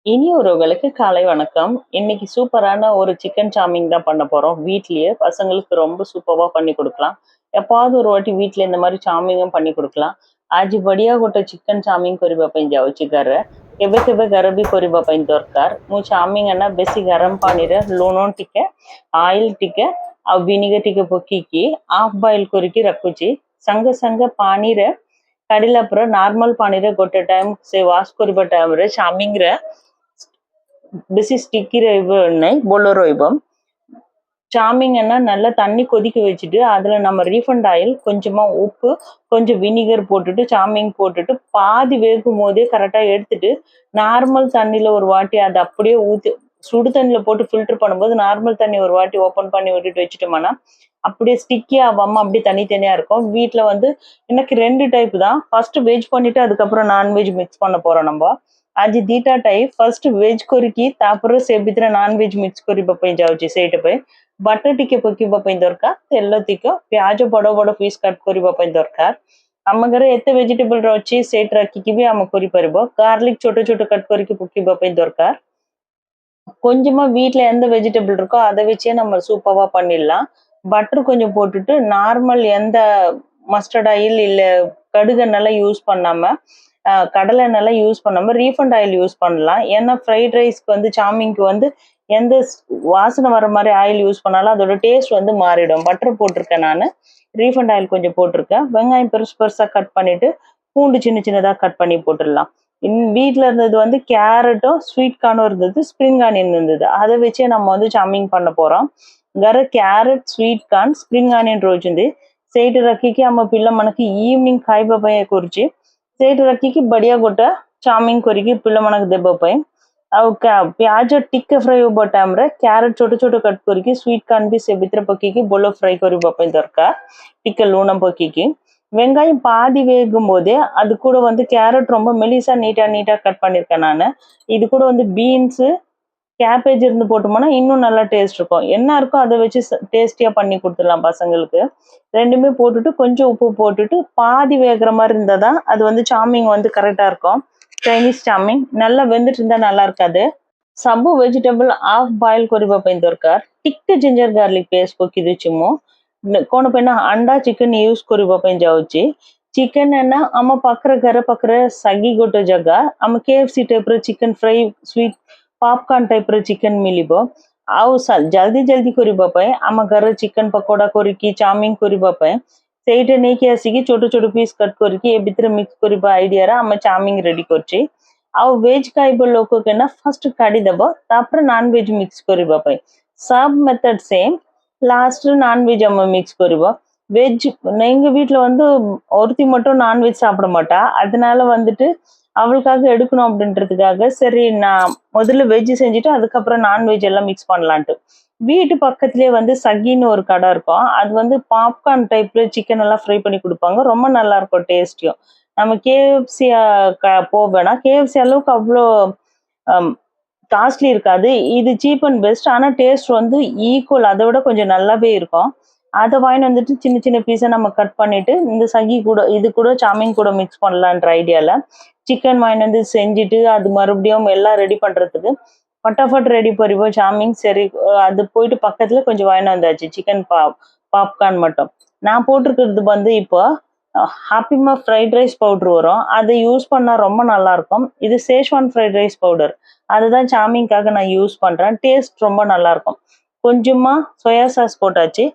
இனியொருவர்களுக்கு காலை வணக்கம். இன்னைக்கு சூப்பரான ஒரு சிக்கன் சாமிங் தான் பண்ண போறோம். வீட்லயே பசங்களுக்கு ரொம்ப சூப்பரா பண்ணி குடுக்கலாம். எப்பாவது ஒரு வாட்டி வீட்ல இந்த மாதிரி चाउमीन பண்ணி குடுக்கலாம். ଆଜି ବଢିଆ ଗୋଟେ ଚିକେନ ଚାଉମିନ କରିବା ପାଇଁ ଯାଉଛି ଘରେ। କେବେ କେବେ ଘରେ ବି କରିବା ପାଇଁ ଦରକାର। ମୁଁ ଚାଉମିନ ନା ବେଶୀ ଗରମ ପାଣିରେ ଲୁଣ ଟିକେ ଅଏଲ ଟିକେ ଆଉ ଭିନେଗାର ଟିକେ ପକେଇକି ହାଫ ବଏଲ କରିକି ରଖୁଛି। संगे संगे ପାଣିରେ କାଢିଲା ପରେ ନର୍ମାଲ ପାଣିରେ ଗୋଟେ ଟାଇମ ସେ ୱାଶ କରିବା ଟାଇମରେ ଚାଉମିନ ରେ बेसी स्टिकी बोलो चामिंग நல்லா தண்ணி கொதிக்க வச்சுட்டு அதுல நம்ம ரீஃபண்ட் ஆயில் கொஞ்சமா உப்பு கொஞ்சம் வினிகர் போட்டுட்டு சாமிங் போட்டுட்டு பாதி வேகும் போதே கரெக்டா எடுத்துட்டு நார்மல் தண்ணியில ஒரு வாட்டி அதை அப்படியே ஊத்தி சுடு தண்ணியில போட்டு ஃபில்டர் பண்ணும்போது நார்மல் தண்ணி ஒரு வாட்டி ஓப்பன் பண்ணி விட்டுட்டு வச்சுட்டோம்னா அப்படியே ஸ்டிக்கி ஆகாம அப்படியே தனித்தனியா இருக்கும். வீட்டுல வந்து எனக்கு ரெண்டு டைப் தான். ஃபர்ஸ்ட் வெஜ் பண்ணிட்டு அதுக்கப்புறம் நான்வெஜ் மிக்ஸ் பண்ண போறோம் நம்ம। आज दीटा टाइप फर्स्ट वेज करिकी तापर से भितर नॉन वेज मिक्स करिबा पई जाउची सेट पे बटर टिके पकिबा पई दरकार तेल तिक प्याज बड़ बड़ पीस कट करिबा पई दरकार। आम घरे एते वेजिटेबल रची सेट रखिकी भी आम करि परबो। गार्लिक छोटो छोटो कट करिकी पकिबा पई दरकार। கொஞ்சமா வீட்ல எந்த வெஜிடபிள் இருக்கோ அதை வச்சே நம்ம சூப்பரா பண்ணிடலாம்। பட்டர் கொஞ்சம் போட்டுட்டு நார்மல் எந்த மஸ்டர்ட் ஆயில் இல்ல கடுகெண்ணெல்லாம் யூஸ் பண்ணாம கடலை எண்ணெய்லாம் யூஸ் பண்ணாம ரீஃபண்ட் ஆயில் யூஸ் பண்ணலாம்। ஏன்னா ஃப்ரைட் ரைஸ்க்கு வந்து சாமிங்க்கு வந்து எந்த வாசனை வர மாதிரி ஆயில் யூஸ் பண்ணாலும் அதோட டேஸ்ட் வந்து மாறிடும்। பட்டர் போட்டிருக்கேன் நான், ரீஃபண்ட் ஆயில் கொஞ்சம் போட்டிருக்கேன்। வெங்காயம் பெருசு பெருசா கட் பண்ணிட்டு பூண்டு சின்ன சின்னதா கட் பண்ணி போட்டுடலாம்। வீட்டில் இருந்தது வந்து கேரட்டும் ஸ்வீட் கார்னும் இருந்தது, ஸ்ப்ரிங் ஆனியன் இருந்தது, அதை வச்சே நம்ம வந்து చామింగ్ பண்ண పోறோం। గర carrot sweet corn spring onion రోజుంది ସେଇଠି ରଖିକି ଆମ ପିଲାମାନଙ୍କୁ ଇଭିନିଂ ଖାଇବା ପାଇଁ କରୁଛି। ସେଇଠି ରଖିକି ବଢିଆ ଗୋଟେ ଚାଉମିନ କରିକି ପିଲାମାନଙ୍କୁ ଦେବା ପାଇଁ। ଆଉ ପିଆଜ ଟିକେ ଫ୍ରାଏ ହବା ଟାଇମରେ କ୍ୟାରେଟ ଛୋଟ ଛୋଟ କଟ୍ କରିକି ସ୍ୱିଟ୍ କର୍ନ ବି ସେ ଭିତରେ ପକେଇକି ଭଲ ஃப்ரை କରିବା ପାଇଁ ଦରକାର, ଟିକେ ଲୁଣ ପକେଇକି। வெங்காயம் பாதி வேகும் போதே அது கூட வந்து கேரட் ரொம்ப மெலிசா நீட்டா கட் பண்ணிருக்கேன் நான்। இது கூட வந்து பீன்ஸ் கேபேஜ் இருந்து போட்டோம்னா இன்னும் நல்லா டேஸ்ட் இருக்கும்। என்ன இருக்கோ அதை வச்சு டேஸ்டியா பண்ணி கொடுத்துடலாம் பசங்களுக்கு। ரெண்டுமே போட்டுட்டு கொஞ்சம் உப்பு போட்டுட்டு பாதி வேகிற மாதிரி இருந்தாதான் அது வந்து சாமிங் வந்து கரெக்டா இருக்கும்। ଚାଇନିଜ ଚାଉମିନ நல்லா வெந்துட்டு இருந்தா நல்லா இருக்காது। ସବୁ ଭେଜିଟେବଲ ହାଫ ବଏଲ କରିବା ପାଇଁ ଦରକାର। ଟିକେ ଜିଞ୍ଜର ଗାର୍ଲିକ ପେଷ୍ଟ ପକେଇ ଦଉଛି ମୁଁ। କଣ ପାଇଁ ନା ଅଣ୍ଡା ଚିକେନ ୟୁଜ କରିବା ପାଇଁ ଯାଉଛି। ଚିକେନ ନା ଆମ ପାଖରେ ଘର ପାଖରେ ସାଗି ଗୋଟେ ଜାଗା ଆମ KFC ଟାଇପର ଚିକେନ ଫ୍ରାଇ ସ୍ୱିଟ ପପକର୍ନ ଟାଇପର ଚିକେନ ମିଳିବ। ଆଉ ଜଲ୍ଦି କରିବା ପାଇଁ ଆମ ଘରେ ଚିକେନ ପକୋଡା କରିକି ଚାଉମିନ କରିବା ପାଇଁ ସେଇଟା ନେଇକି ଆସିକି ଛୋଟ ଛୋଟ ପିସ୍ କଟ୍ କରିକି ଏ ଭିତରେ ମିକ୍ସ କରିବା ଆଇଡିଆରେ ଆମେ ଚାଉମିନ ରେଡି କରୁଛି। ଆଉ ଭେଜ ଖାଇବା ଲୋକ କେନା ଫାର୍ଷ୍ଟ କାଢିଦେବ ତାପରେ ନନ୍ ଭେଜ ମିକ୍ସ କରିବା ପାଇଁ। Sub method same, last non veg நம்ம மிக்ஸ் பண்ணுவோம்। வெஜ் எங்க வீட்டுல வந்து ஒருத்தி மட்டும் நான்வெஜ் சாப்பிட மாட்டா, அதனால வந்துட்டு அவளுக்காக எடுக்கணும் அப்படின்றதுக்காக சரி நான் முதல்ல வெஜ் செஞ்சுட்டு அதுக்கப்புறம் நான்வெஜ் எல்லாம் மிக்ஸ் பண்ணலான்ட்டு வீட்டு பக்கத்துலயே வந்து சகின்னு ஒரு கடை இருக்கும்। அது வந்து பாப்கார்ன் டைப்ல சிக்கன் எல்லாம் ஃப்ரை பண்ணி கொடுப்பாங்க, ரொம்ப நல்லா இருக்கும் டேஸ்டியும்। நம்ம KFC போவேனா, KFC அளவுக்கு அவ்வளோ காஸ்ட்லி இருக்காது, இது சீப் அண்ட் பெஸ்ட்। ஆனா டேஸ்ட் வந்து ஈக்குவல், அதை விட கொஞ்சம் நல்லாவே இருக்கும்। அதை வாங்கி வந்துட்டு சின்ன சின்ன பீஸா நம்ம கட் பண்ணிட்டு இந்த சகி கூட இது கூட சாமின் கூட மிக்ஸ் பண்ணலான்ற ஐடியால சிக்கன் வாங்கி வந்து செஞ்சுட்டு அது மறுபடியும் எல்லாம் ரெடி பண்றதுக்கு फटाफट रेडी परिवो चामिंग सरी அது போயிட்டு பக்கத்துல கொஞ்சம் வாங்கி வந்தாச்சு சிக்கன் பாப்கார்ன் மட்டும்। நான் போட்டிருக்கிறது வந்து இப்போ ஹாப்பிமா ஃப்ரைட் ரைஸ் பவுடர் வரும், அதை யூஸ் பண்ணா ரொம்ப நல்லா இருக்கும்। இது சேஷ்வான் ஃப்ரைட் ரைஸ் பவுடர், அதுதான் சாமிங்காக நான் யூஸ் பண்றேன்। டேஸ்ட் ரொம்ப நல்லா இருக்கும்। கொஞ்சமா சோயா சாஸ் போட்டாச்சு,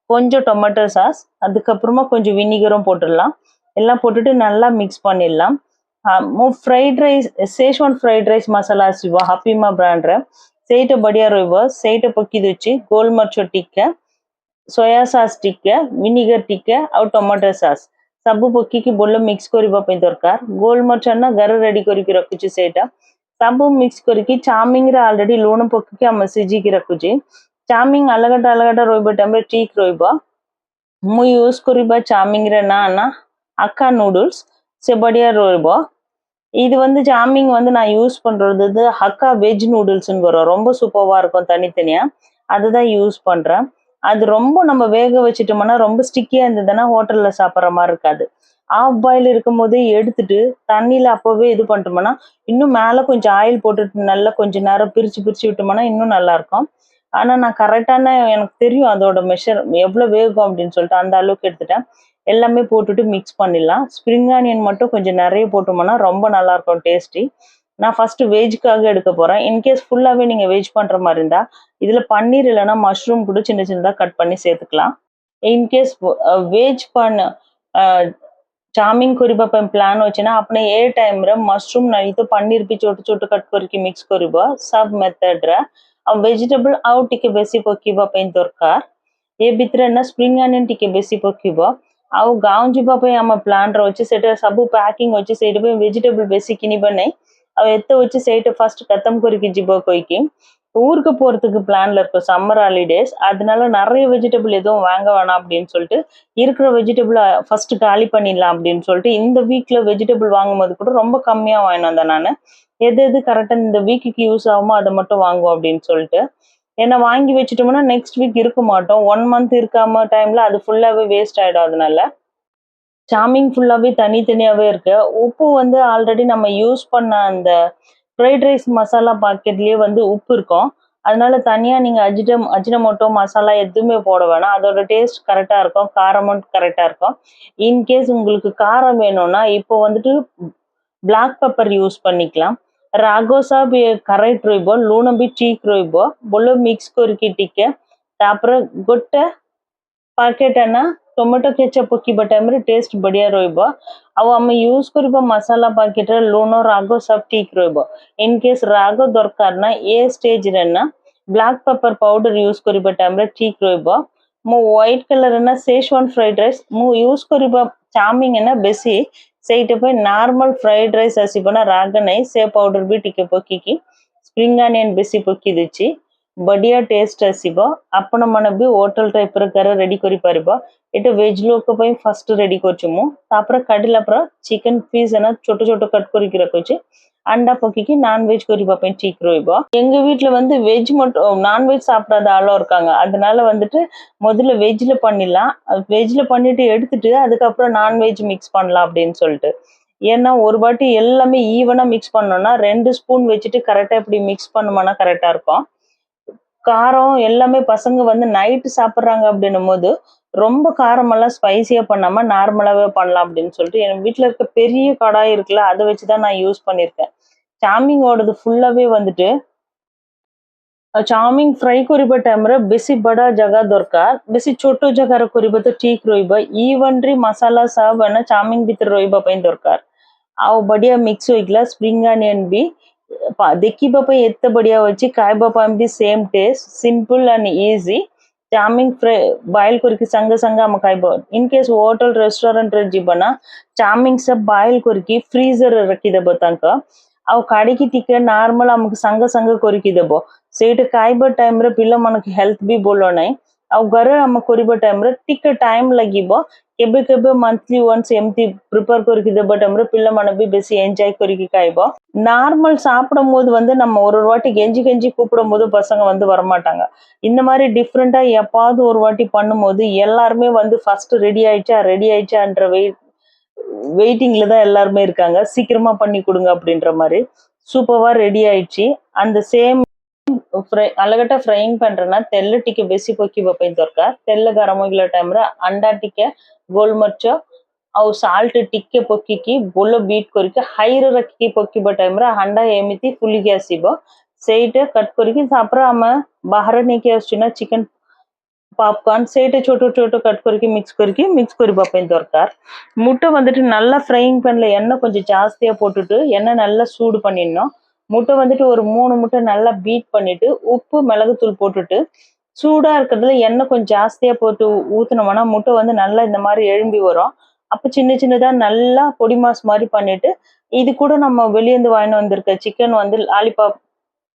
கொஞ்சம் டொமேட்டோ சாஸ், அதுக்கப்புறமா கொஞ்சம் வினிகரும் போட்டுடலாம்। எல்லாம் போட்டுட்டு நல்லா மிக்ஸ் பண்ணிடலாம்। फ्राइड राइस सेशवान फ्राइड राइस मसाला सिवा हपीमा ब्रांड रे सेटा बढ़िया रोइबो। सेटा पकी दोची गोल मर्च टिक्के सोया सॉस टिक्के विनेगर टिक्के और टमाटो सॉस सब पकी की बोलो मिक्स करिबा पे दरकार। गोल मर्च ना घर रेडी करिके रखुची सेटा सब मिक्स करिके चामिंग रे ऑलरेडी लूण पकी के हम सिजी के रखुची। चामिंग अलगटा रोइबो टाइम रे ठीक रोइबो। मु यूज करिबा चामिंग रे ना अक्का नूडल्स से बढ़िया रोइबो। இது வந்து சாமிங் வந்து நான் யூஸ் பண்றது ஹக்கா வெஜ் நூடுல்ஸ்னு வரும், ரொம்ப சூப்பரா இருக்கும் தனித்தனியா, அதுதான் யூஸ் பண்றேன்। அது ரொம்ப நம்ம வேக வச்சுட்டோம்னா ரொம்ப ஸ்டிக்கியா இருந்ததுன்னா ஹோட்டல்ல சாப்பிட்ற மாதிரி இருக்காது। ஆஃப் பாயில் இருக்கும்போதே எடுத்துட்டு தண்ணியில அப்பவே இது பண்ணிட்டோம்னா இன்னும் மேல கொஞ்சம் ஆயில் போட்டுட்டு நல்லா கொஞ்ச நேரம் பிரிச்சு பிரிச்சு விட்டோம்னா இன்னும் நல்லா இருக்கும். ஆனா நான் கரெக்டான எனக்கு தெரியும் அதோட மெஷர் எவ்வளவு வேகும் அப்படின்னு சொல்லிட்டு அந்த அளவுக்கு எடுத்துட்டேன். எல்லாமே போட்டுட்டு மிக்ஸ் பண்ணிடலாம். ஸ்ப்ரிங் ஆனியன் மட்டும் கொஞ்சம் நிறைய போட்டோம்னா ரொம்ப நல்லா இருக்கும் டேஸ்டி. நான் ஃபர்ஸ்ட் வெஜ்க்காக எடுக்க போறேன். இன்கேஸ் ஃபுல்லாவே நீங்க வெஜ் பண்ற மாதிரி இருந்தா இதுல பன்னீர் இல்லைன்னா மஷ்ரூம் கூட சின்ன சின்னதா கட் பண்ணி சேர்த்துக்கலாம். इनकेस वेज पण चाउमीन କରିବା ପାଇଁ ପ୍ଲାନ୍ ଅଛି ନା ଆପଣ ଏ ଟାଇମରେ ମଶରୁମ ନାହିଁ ତ ପନିର ବି ଛୋଟ ଛୋଟ କଟ୍ କରିକି ମିକ୍ସ କରିବ ସବ ମେଥଡରେ ଆଉ ଭେଜିଟେବଲ ଆଉ ଟିକେ ବେଶୀ ପକେଇବା ପାଇଁ ଦରକାର ଏ ଭିତରେ ନା ସ୍ପ୍ରିଙ୍ଗ ଅନିୟନ ଟିକେ ବେଶୀ ପକେଇବ ଆଉ ଗାଁ ଯିବା ପାଇଁ ଆମ ପ୍ଲାନ୍ ର ଅଛି ସେଟା ସବୁ ପ୍ୟାକିଂ ଅଛି ସେଇଟା ପାଇଁ ଭେଜିଟେବଲ ବେଶୀ କିଣିବା ନାହିଁ ଆଉ ଏତେ ଅଛି ସେଇଟା ଫାଷ୍ଟ ଖତମ କରିକି ଯିବ କହିକି ஊருக்கு போறதுக்கு பிளான்ல இருக்கும் சம்மர் ஹாலிடேஸ் அதனால நிறைய வெஜிடபிள் எதுவும் வாங்க வேணாம் அப்படின்னு சொல்லிட்டு இருக்கிற வெஜிடபிள் ஃபர்ஸ்ட் காலி பண்ணிடலாம் அப்படின்னு சொல்லிட்டு இந்த வீக்ல வெஜிடபிள் வாங்கும்போது கூட ரொம்ப கம்மியா வாங்கினேன் வந்தேன் நான் எது எது கரெக்டா இந்த வீக்குக்கு யூஸ் ஆகுமோ அதை மட்டும் வாங்குவோம் அப்படின்னு சொல்லிட்டு ஏன்னா வாங்கி வச்சுட்டோம்னா நெக்ஸ்ட் வீக் இருக்க மாட்டோம் 1 மந்த் இருக்காம டைம்ல அது ஃபுல்லாவே வேஸ்ட் ஆயிடும் அதனால சாமிங் ஃபுல்லாவே தனித்தனியாவே இருக்கு உப்பு வந்து ஆல்ரெடி நம்ம யூஸ் பண்ண அந்த ஃப்ரைட் ரைஸ் மசாலா பாக்கெட்லயே வந்து உப்பு இருக்கும் அதனால தனியா நீங்க அஜினமோட்டோ மசாலா எதுவுமே போட வேணாம் அதோட டேஸ்ட் கரெக்டா இருக்கும் காரமும் கரெக்டா இருக்கும் இன்கேஸ் உங்களுக்கு காரம் வேணும்னா இப்போ வந்துட்டு பிளாக் பெப்பர் யூஸ் பண்ணிக்கலாம் ରାଗ ବି କରେକ୍ଟ ରହିବ ଲୁଣ ବି ଠିକ ରହିବ ଭଲ ମିକ୍ସ କରିକି ଟିକେ ତାପରେ ଗୋଟେ ପ୍ୟାକେଟ ନା ଟೊಮೆಟೊ କେଚପ୍ ପକେଇବା ଟାଇମରେ ଟେଷ୍ଟ ବଢିଆ ରହିବ ଆଉ ଆମେ ୟୁଜ କରିବା ମସଲା ପ୍ୟାକେଟରେ ଲୁଣ ରାଗ ସବୁ ଠିକ ରହିବ ଇନ କେସ୍ ରାଗ ଦରକାର ନା ଏ ଷ୍ଟେଜରେ ନା ବ୍ଲାକ୍ ପେପର ପାଉଡର ୟୁଜ କରିବା ଟାଇମରେ ଠିକ ରହିବ ମୁଁ ହ୍ୱାଇଟ କଲର ନା ସେଜୱାନ ଫ୍ରାଇଡ ରାଇସ୍ ମୁଁ ୟୁଜ କରିବା ଚାଉମିନ ନା ବେଶୀ ସେଇଟା ପାଇଁ ନର୍ମାଲ ଫ୍ରାଇଡ ରାଇସ୍ ଆସିବ ନା ରାଗ ନାହିଁ ସେ ପାଉଡର ବି ଟିକେ ପକେଇକି ସ୍ପ୍ରିଙ୍ଗ ଅନିୟନ ବେଶୀ ପକେଇ ଦେଇଛି ବଢିଆ ଟେଷ୍ଟ ଆସିବ ଆପଣ ମାନେ ବି ହୋଟେଲ ଟାଇପ ର ଘରେ ରେଡି କରିପାରିବ ଏଟା ଭେଜ ଲୋକ ପାଇଁ ଫାଷ୍ଟ ରେଡି କରୁଛୁ ମୁଁ ତାପରେ କାଢିଲା ପରେ ଚିକେନ ପିସ୍ ନା ଛୋଟ ଛୋଟ கட் କରିକି ରଖୁଛି அண்டா பக்கிக்கு நான்வெஜ் କରିବା ପାଇଁ ठीक ରହିବ எங்க வீட்ல வந்து வெஜ் மட்டும் நான்வெஜ் சாப்பிடாத ஆளும் இருக்காங்க அதனால வந்துட்டு முதல்ல வெஜ்ல பண்ணிடலாம் வெஜ்ல பண்ணிட்டு எடுத்துட்டு அதுக்கப்புறம் நான்வெஜ் மிக்ஸ் பண்ணலாம் அப்படின்னு சொல்லிட்டு ஏன்னா ஒரு வாட்டி எல்லாமே ஈவனா மிக்ஸ் பண்ணோம்னா 2 ஸ்பூன் வச்சுட்டு கரெக்டா இப்படி மிக்ஸ் பண்ணோம்னா கரெக்டா இருக்கும் காரம் எல்லாமே பசங்க வந்து நைட்டு சாப்பிட்றாங்க அப்படின்னும் போது ரொம்ப காரமெல்லாம் ஸ்பைசியா பண்ணாம நார்மலாவே பண்ணலாம் அப்படின்னு சொல்லிட்டு என் வீட்டுல இருக்க பெரிய கடாய் இருக்குல்ல அதை வச்சுதான் நான் யூஸ் பண்ணிருக்கேன் ଚାଉମିନோடது ଫୁல்லாவே வந்துட்டு ଚାଉମିନ ଫ୍ରାଇ କରିବା ଟାଇମରେ ବେଶୀ ବଡ ଜାଗା ଦରକାର ବେଶୀ ଛୋଟ ଜାଗାରେ କରିବା ତ ଠିକ ରହିବ ଇଭନଲି ମସଲା ସବୁ ନା ଚାଉମିନ ଭିତରେ ରହିବା ପାଇଁ ଦରକାର ଆଉ ବଢିଆ ମିକ୍ସ ହୋଇଗଲା ସ୍ପ୍ରିଙ୍ଗ ଅନିୟନ ବି ଦେଖିବା ପାଇଁ ଏତେ ବଢିଆ ଅଛି ଖାଇବା ପାଇଁ ବି same taste simple and easy chowmein boil କରିକି ସାଙ୍ଗେ ସାଙ୍ଗେ ଆମେ ଖାଇବ ଇନ କେସ୍ ହୋଟେଲ ରେଷ୍ଟୁରାଣ୍ଟରେ ଯିବ ନା ଚାଉମିନ ସବୁ ବଏଲ କରିକି ଫ୍ରିଜରରେ ରଖିଦେବ ତାଙ୍କ ଆଉ କାଢିକି ଟିକେ ନର୍ମାଲ ଆମକୁ ସାଙ୍ଗେ ସାଙ୍ଗେ କରିକି ଦେବ ସେଇଟା ଖାଇବା ଟାଇମରେ ପିଲାମାନଙ୍କୁ ହେଲ୍ଥ ବି ଭଲ ନାହିଁ ଆଉ ଘରେ ଆମେ କରିବା ଟାଇମରେ ଟିକେ ଟାଇମ ଲାଗିବ କେବେ କେବେ மந்த்லி ஒன்ஸ் எம்தி ப்ரிப்பேர் କରିକି ଦେବା டைம்ல பிள்ளைମାନେ ବି ବେଶୀ என்ஜாய் କରିକି ଖାଇବ நார்மல் சாப்பிடும் போது வந்து நம்ம ஒரு வாட்டி கெஞ்சி கெஞ்சி கூப்பிடும் போது பசங்க வந்து வரமாட்டாங்க இந்த மாதிரி டிஃப்ரெண்டா எப்பாவது ஒரு வாட்டி பண்ணும்போது எல்லாருமே வந்து ஃபர்ஸ்ட் ரெடி ஆயிடுச்சான்ற வெயிட்டிங்ல தான் எல்லாருமே இருக்காங்க சீக்கிரமா பண்ணி கொடுங்க அப்படின்ற மாதிரி சூப்பரா ரெடி ஆயிடுச்சு அந்த சேம் ଆଲଗଟା ଫ୍ରାଇଂ ପେଣ୍ଟରେ ତେଲ ଟିକେ ବେଶୀ ପକେଇବା ପାଇଁ ଦରକାର ତେଲ ଗରମ ହେଇଗଲା ଟାଇମରେ ଅଣ୍ଡା ଟିକେ ଗୋଲମରିଚ ଆଉ ସାଲ୍ଟ ଟିକେ ପକେଇକି ଭଲ ବିଟ୍ କରିକି ହାଇରେ ରଖିକି ପକେଇବା ଟାଇମରେ ଅଣ୍ଡା ଏମିତି ଫୁଲିକି ଆସିବ ସେଇଟା କଟ୍ କରିକି ତାପରେ ଆମେ ବାହାରେ ନେଇକି ଆସୁଛୁ ନା ଚିକେନ பாப்கார்ன் ସେଇଟା ଛୋଟ ଛୋଟ கட் କରିକି மிக்ஸ் କରିବା ପାଇଁ ଦରକାର முட்டை வந்துட்டு நல்லா ஃப்ரைங் பேன்ல எண்ணெய் கொஞ்சம் ஜாஸ்தியா போட்டுட்டு எண்ணெய் நல்லா சூடு பண்ணிடணும் முட்டை வந்துட்டு ஒரு 3 முட்டை நல்லா பீட் பண்ணிட்டு உப்பு மிளகுத்தூள் போட்டுட்டு சூடா இருக்கிறதுல எண்ணெய் கொஞ்சம் ஜாஸ்தியா போட்டு ஊத்துனோம்னா முட்டை வந்து நல்லா இந்த மாதிரி எழும்பி வரும் அப்ப சின்ன சின்னதா நல்லா பொடி மாஸ் மாதிரி பண்ணிட்டு இது கூட நம்ம வெளியேந்து வாங்கிட்டு வந்திருக்க சிக்கன் வந்து லாலிபாப்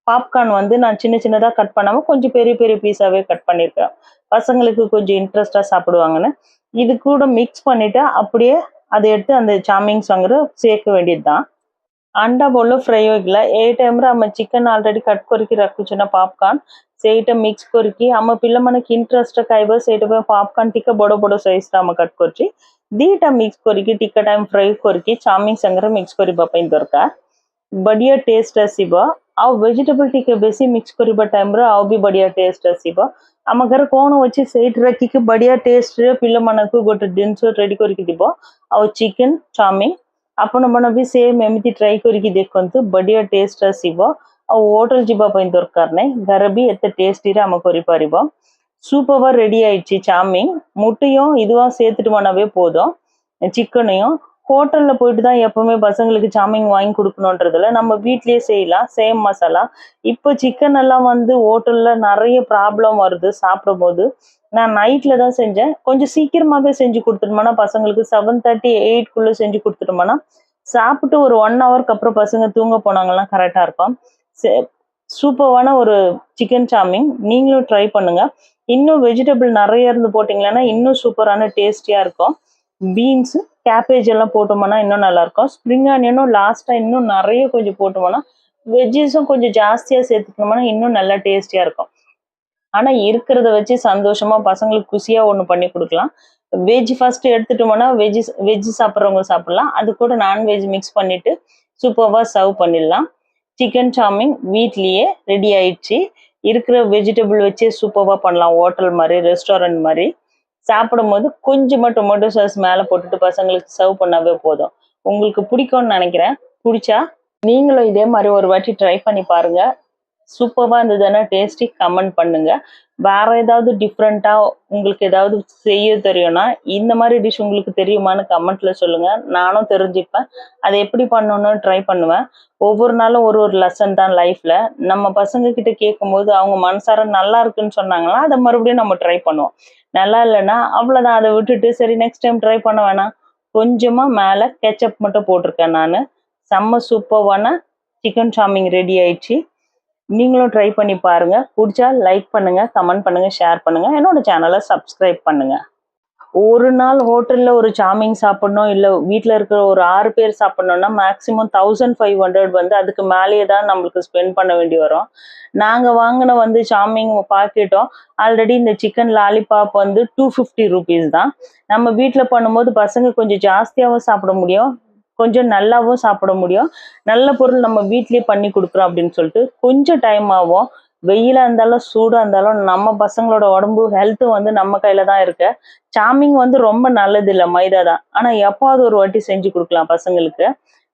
பாப்கார்ன் வந்து நான் சின்ன சின்னதா கட் பண்ணாம கொஞ்சம் பெரிய பெரிய பீஸாவே கட் பண்ணிருக்கேன் பசங்களுக்கு கொஞ்சம் இன்ட்ரெஸ்டா சாப்பிடுவாங்கன்னு இது கூட மிக்ஸ் பண்ணிட்டு அப்படியே அதை எடுத்து அந்த சாமிங்ஸ் வாங்குற சேர்க்க வேண்டியதுதான் अंडा बोलो फ्राई होगला ए टाइम रे आम चिकन ऑलरेडी कट करके रखुचुना पॉपकॉर्न सेटा मिक्स करके आम पिल्ला मनकी इंटरेस्ट खाइबो सेटा पॉपकॉर्न टिका बड़ बड़ साइज आम कट करछि दीटा मिक्स करके टिका टाइम फ्राई करके चाउमिन संगे मिक्स करबा पई दरकार बढ़िया टेस्ट आसीबो आ वेजिटेबल टिके बेसी मिक्स करबा टाइम रे आ भी बढ़िया टेस्ट आसीबो आम घर कौन अच्छी सेठ रखिक बढ़िया टेस्ट रे पिल्ला मनकु गोटे जिनस रेडी करके दिबो आ चिकन चाउमिन आपण मन भी सेम एमती ट्राई करके देखंतु बढ़िया टेस्ट आसीबो आ होटल जिबा पई दरकार नै घर भी एते टेस्टी रे हम करि परिबो சூப்பரா ரெடி ஆயிடுச்சு சாமிங் முட்டையும் இதுவும் சேர்த்துட்டு போனாவே போதும் சிக்கனையும் ஹோட்டல்ல போயிட்டு தான் எப்பவுமே பசங்களுக்கு சாமிங் வாங்கி கொடுக்கணுன்றதுல நம்ம வீட்லயே செய்யலாம் சேம் மசாலா இப்போ சிக்கன் எல்லாம் வந்து ஹோட்டல்ல நிறைய ப்ராப்ளம் வருது சாப்பிடும் போது நான் நைட்ல தான் செஞ்சேன் கொஞ்சம் சீக்கிரமாவே செஞ்சு கொடுத்துட்டோம்னா பசங்களுக்கு 7:30 8 செஞ்சு கொடுத்துட்டோம்னா சாப்பிட்டு ஒரு 1 ஹவருக்கு அப்புறம் பசங்க தூங்க போனாங்கன்னா கரெக்டா இருக்கும் சூப்பரான ஒரு சிக்கன் சாமிங் நீங்களும் ட்ரை பண்ணுங்க இன்னும் வெஜிடபிள் நிறைய இருந்து போட்டிங்கன்னா இன்னும் சூப்பரான டேஸ்டியா இருக்கும் பீன்ஸ் கேபேஜ் எல்லாம் போட்டோம்னா இன்னும் நல்லா இருக்கும் ஸ்ப்ரிங் ஆனியனும் லாஸ்டா இன்னும் நிறைய கொஞ்சம் போட்டோம்னா வெஜ்ஜஸும் கொஞ்சம் ஜாஸ்தியா சேர்த்துக்கணும்னா இன்னும் நல்லா டேஸ்டியா இருக்கும் ஆனா இருக்கிறத வச்சு சந்தோஷமா பசங்களுக்கு குசியா ஒண்ணு பண்ணி கொடுக்கலாம் வெஜ் ஃபர்ஸ்ட் எடுத்துட்டோம்னா வெஜ் சாப்பிட்றவங்க சாப்பிடலாம் அது கூட நான்வெஜ் மிக்ஸ் பண்ணிட்டு சூப்பர்வா சர்வ் பண்ணிடலாம் சிக்கன் சாமிங் வீட்லயே ரெடி ஆயிடுச்சு இருக்கிற வெஜிடபிள் வச்சே சூப்பர்வா பண்ணலாம் ஹோட்டல் மாதிரி ரெஸ்டாரண்ட் மாதிரி சாப்பிடும் போது கொஞ்சமா டொமேட்டோ சாஸ் மேல போட்டுட்டு பசங்களுக்கு சர்வ் பண்ணாவே போதும் உங்களுக்கு பிடிக்கும்னு நினைக்கிறேன் பிடிச்சா நீங்களும் இதே மாதிரி ஒரு வாட்டி ட்ரை பண்ணி பாருங்க சூப்பரா இருந்ததுன்னா டேஸ்டி கமெண்ட் பண்ணுங்க வேற ஏதாவது டிஃப்ரெண்டா உங்களுக்கு ஏதாவது செய்ய தெரியும்னா இந்த மாதிரி டிஷ் உங்களுக்கு தெரியுமான்னு கமெண்ட்ல சொல்லுங்க நானும் தெரிஞ்சுப்பேன் அதை எப்படி பண்ணணும்னு ட்ரை பண்ணுவேன் ஒவ்வொரு நாளும் ஒரு ஒரு லெசன் தான் லைஃப்ல நம்ம பசங்க கிட்ட கேட்கும் போது அவங்க மனசார நல்லா இருக்குன்னு சொன்னாங்களா அதை மறுபடியும் நம்ம ட்ரை பண்ணுவோம் நல்லா இல்லைன்னா அவ்வளவுதான் அதை விட்டுட்டு சரி நெக்ஸ்ட் டைம் ட்ரை பண்ண வேணாம் கொஞ்சமா மேல கெச்சப் மட்டும் போட்டிருக்கேன் நான் செம்ம சூப்பரான சிக்கன் சாமிங் ரெடி ஆயிடுச்சு நீங்களும் ட்ரை பண்ணி பாருங்க பிடிச்சா லைக் பண்ணுங்க கமெண்ட் பண்ணுங்க ஷேர் பண்ணுங்க என்னோட சேனலை சப்ஸ்கிரைப் பண்ணுங்க ஒரு நாள் ஹோட்டல்ல ஒரு சாமிங் சாப்பிடணும் இல்ல வீட்டுல இருக்கிற ஒரு 6 பேர் சாப்பிடணும்னா மேக்சிமம் 1500 வந்து அதுக்கு மேலேயே தான் நம்மளுக்கு ஸ்பெண்ட் பண்ண வேண்டி வரும் நாங்க வாங்கின வந்து சாமிங் பாக்கெட்டும் ஆல்ரெடி இந்த சிக்கன் லாலிபாப் வந்து 250 rupees தான் நம்ம வீட்டுல பண்ணும்போது பசங்க கொஞ்சம் ஜாஸ்தியாவும் சாப்பிட முடியும் கொஞ்சம் நல்லாவும் சாப்பிட முடியும் நல்ல பொருள் நம்ம வீட்லயே பண்ணி கொடுக்குறோம் அப்படின்னு சொல்லிட்டு கொஞ்சம் டைம் ஆகும் வெயிலா இருந்தாலும் சூடா இருந்தாலும் நம்ம பசங்களோட உடம்பு ஹெல்த் வந்து நம்ம கையில தான் இருக்கு சாமிங் வந்து ரொம்ப நல்லது இல்லை மைதா தான் ஆனா எப்பாவது ஒரு வாட்டி செஞ்சு கொடுக்கலாம்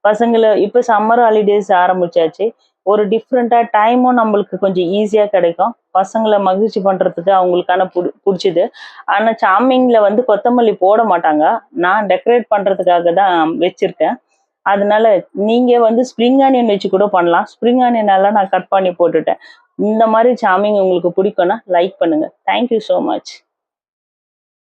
பசங்களை இப்ப சம்மர் ஹாலிடேஸ் ஆரம்பிச்சாச்சு ஒரு டிஃப்ரெண்டா டைமும் நம்மளுக்கு கொஞ்சம் ஈஸியா கிடைக்கும் பசங்களை மகிழ்ச்சி பண்றதுக்கு அவங்களுக்கான பிடிச்சது ஆனா சாமிங்ல வந்து கொத்தமல்லி போட மாட்டாங்க நான் டெக்கரேட் பண்றதுக்காக தான் வச்சிருக்கேன் அதனால நீங்க வந்து ஸ்ப்ரிங் ஆனியன் வச்சு கூட பண்ணலாம் ஸ்ப்ரிங் ஆனியன் எல்லாம் நான் கட் பண்ணி போட்டுட்டேன் இந்த மாதிரி சாமிங் உங்களுக்கு பிடிக்கும்னா லைக் பண்ணுங்க தேங்க்யூ ஸோ மச்